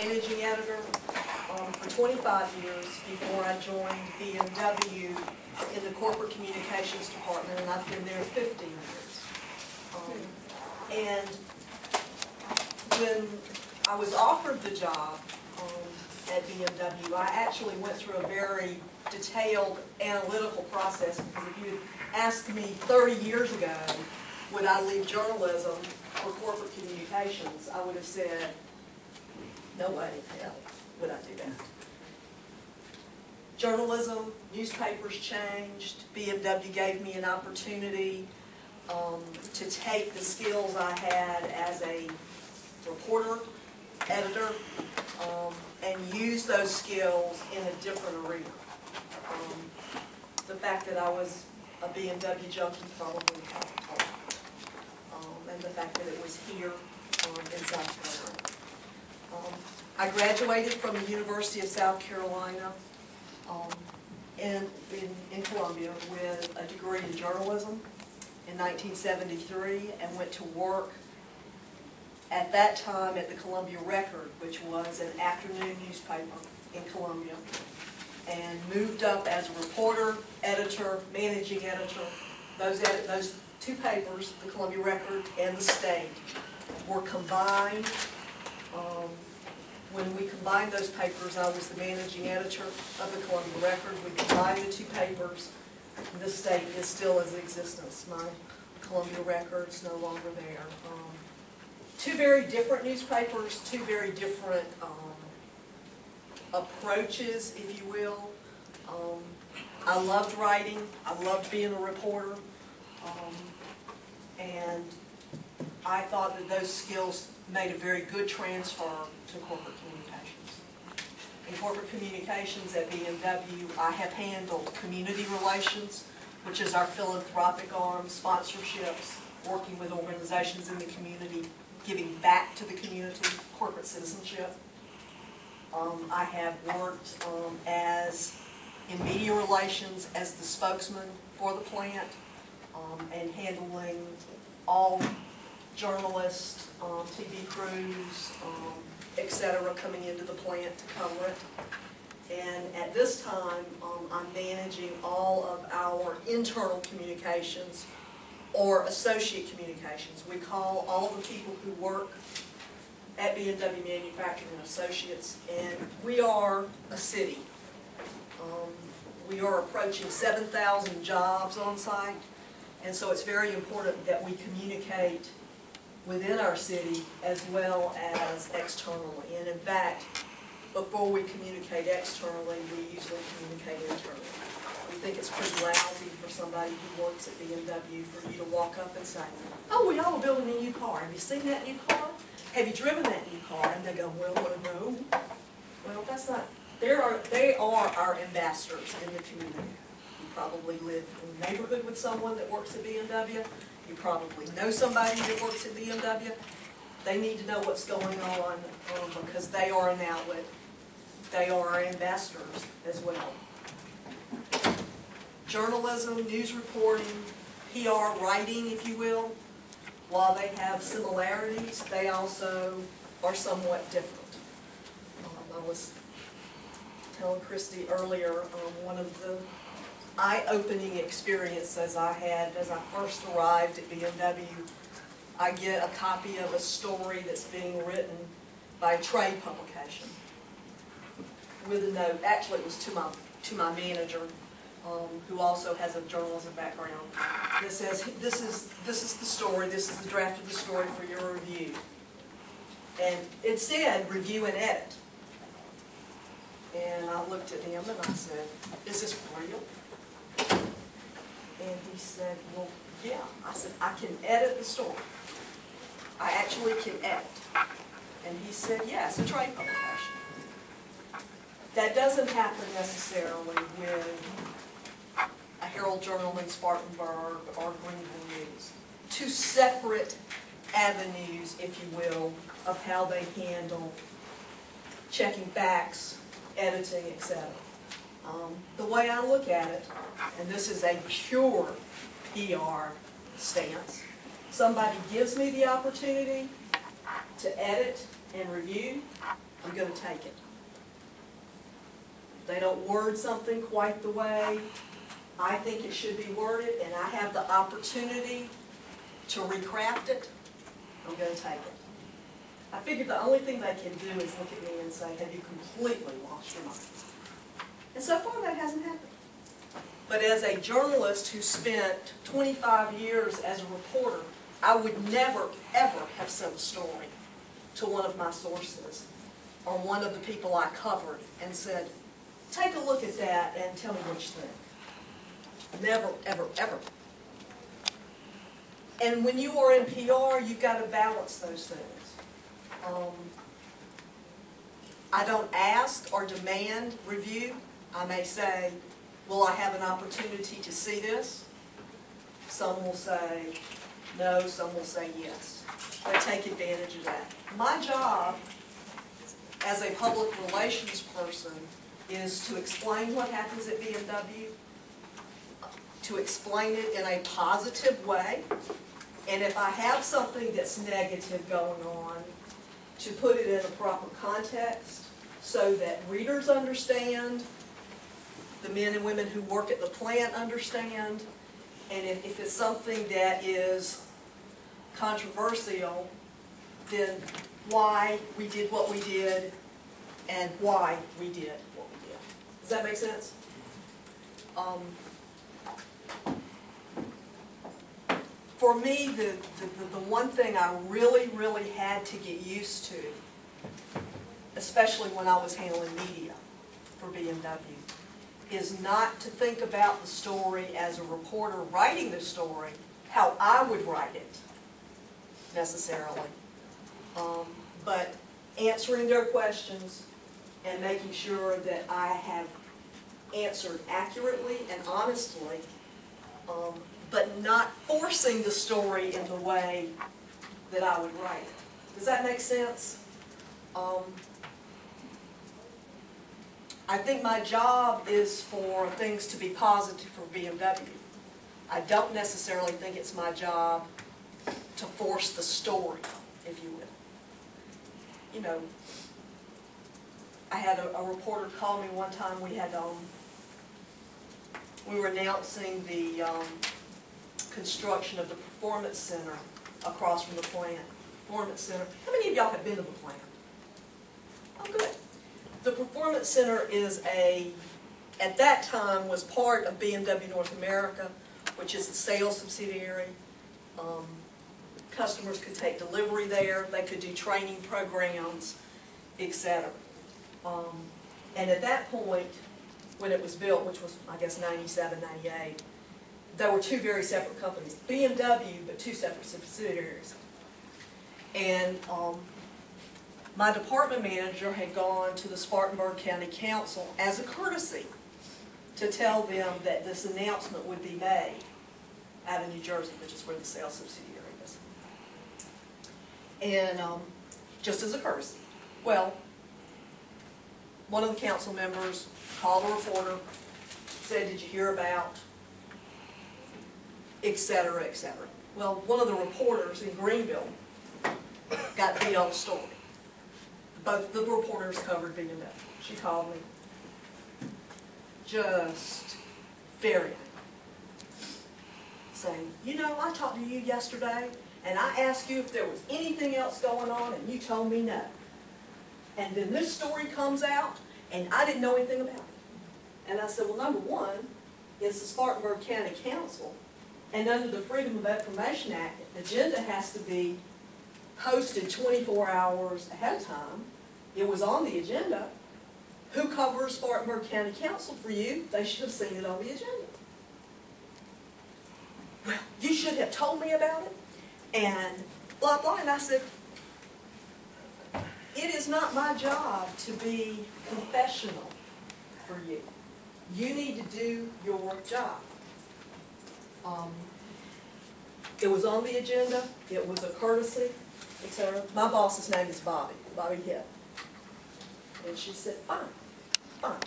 managing editor for 25 years before I joined BMW in the corporate communications department, and I've been there 15 years. And when I was offered the job at BMW, I actually went through a very detailed analytical process, because if you had asked me 30 years ago, would I leave journalism for corporate communications, I would have said, no way in hell would I do that. Journalism, newspapers changed. BMW gave me an opportunity to take the skills I had as a reporter, editor, and use those skills in a different arena. The fact that I was a BMW junkie probably helped. And the fact that it was here in South Carolina. I graduated from the University of South Carolina in Columbia with a degree in journalism in 1973, and went to work at that time at the Columbia Record, which was an afternoon newspaper in Columbia, and moved up as a reporter, editor, managing editor. Those two papers, the Columbia Record and the State, were combined. When we combined those papers, I was the managing editor of the Columbia Record. We combined the two papers. The State is still in existence. My Columbia Record's no longer there. Two very different newspapers, two very different approaches, if you will. I loved writing. I loved being a reporter. And I thought that those skills made a very good transfer to corporate communications. In corporate communications at BMW, I have handled community relations, which is our philanthropic arm, sponsorships, working with organizations in the community, giving back to the community, corporate citizenship. I have worked in media relations as the spokesman for the plant, and handling all journalists, TV crews, etc., coming into the plant to cover it. And at this time, I'm managing all of our internal communications, or associate communications. We call all of the people who work at BMW Manufacturing Associates, and we are a city. We are approaching 7,000 jobs on site, and so it's very important that we communicate within our city as well as externally. And in fact, before we communicate externally, we usually communicate internally. We think it's pretty lousy for somebody who works at BMW for you to walk up and say, oh, we all are building a new car. Have you seen that new car? Have you driven that new car? And they go, well, no. Well, that's not. They are our ambassadors in the community. You probably live in a neighborhood with someone that works at BMW. You probably know somebody that works at BMW. They need to know what's going on because they are an outlet. They are our ambassadors as well. Journalism, news reporting, PR writing, if you will, while they have similarities, they also are somewhat different. I was telling Christy earlier, one of the eye-opening experiences I had as I first arrived at BMW, I get a copy of a story that's being written by a trade publication with a note. Actually, it was to my manager, who also has a journalism background. That says, this is the story. This is the draft of the story for your review. And it said review and edit. And I looked at him and I said, is this real? And he said, well, yeah. I said, I can edit the story. I actually can edit. And he said, yeah, it's a trade publication. That doesn't happen necessarily with a Herald Journal in Spartanburg or Greenville News. Two separate avenues, if you will, of how they handle checking facts, editing, etc. The way I look at it, and this is a pure PR stance, somebody gives me the opportunity to edit and review, I'm going to take it. If they don't word something quite the way I think it should be worded, and I have the opportunity to recraft it, I'm going to take it. I figured the only thing they can do is look at me and say, have you completely lost your mind? And so far that hasn't happened. But as a journalist who spent 25 years as a reporter, I would never, ever have sent a story to one of my sources or one of the people I covered and said, take a look at that and tell me what you think. Never, ever, ever. And when you are in PR, you've got to balance those things. I don't ask or demand review. I may say, will I have an opportunity to see this? Some will say no, some will say yes. I take advantage of that. My job as a public relations person is to explain what happens at BMW, to explain it in a positive way, and if I have something that's negative going on, to put it in a proper context so that readers understand, the men and women who work at the plant understand, and if it's something that is controversial, then why we did what we did and why we did what we did. Does that make sense? For me, the one thing I really, really had to get used to, especially when I was handling media for BMW, is not to think about the story as a reporter writing the story, how I would write it, necessarily, but answering their questions and making sure that I have answered accurately and honestly, but not forcing the story in the way that I would write it. Does that make sense? I think my job is for things to be positive for BMW. I don't necessarily think it's my job to force the story, if you will. You know, I had a reporter call me one time. We were announcing the construction of the Performance Center across from the plant. Performance Center. How many of y'all have been to the plant? Oh, good. The Performance Center is at that time was part of BMW North America, which is a sales subsidiary. Customers could take delivery there. They could do training programs, etc. And at that point, when it was built, which was, I guess, 97, 98, there were two very separate companies, BMW, but two separate subsidiaries. And my department manager had gone to the Spartanburg County Council as a courtesy to tell them that this announcement would be made out of New Jersey, which is where the sales subsidiary is. And just as a courtesy. Well, one of the council members called a reporter, said, did you hear about, et cetera, et cetera. Well, one of the reporters in Greenville got beat on the story. Both the reporters covered BMW. She called me, just very angry, saying, you know, I talked to you yesterday, and I asked you if there was anything else going on, and you told me no. And then this story comes out, and I didn't know anything about it. And I said, well, number one, it's the Spartanburg County Council, and under the Freedom of Information Act, the agenda has to be posted 24 hours ahead of time. It was on the agenda. Who covers Spartanburg County Council for you? They should have seen it on the agenda. Well, you should have told me about it, and blah, blah. And I said, it is not my job to be confessional for you. You need to do your job. It was on the agenda. It was a courtesy, etc. My boss's name is Bobby Hitt. And she said, fine, fine.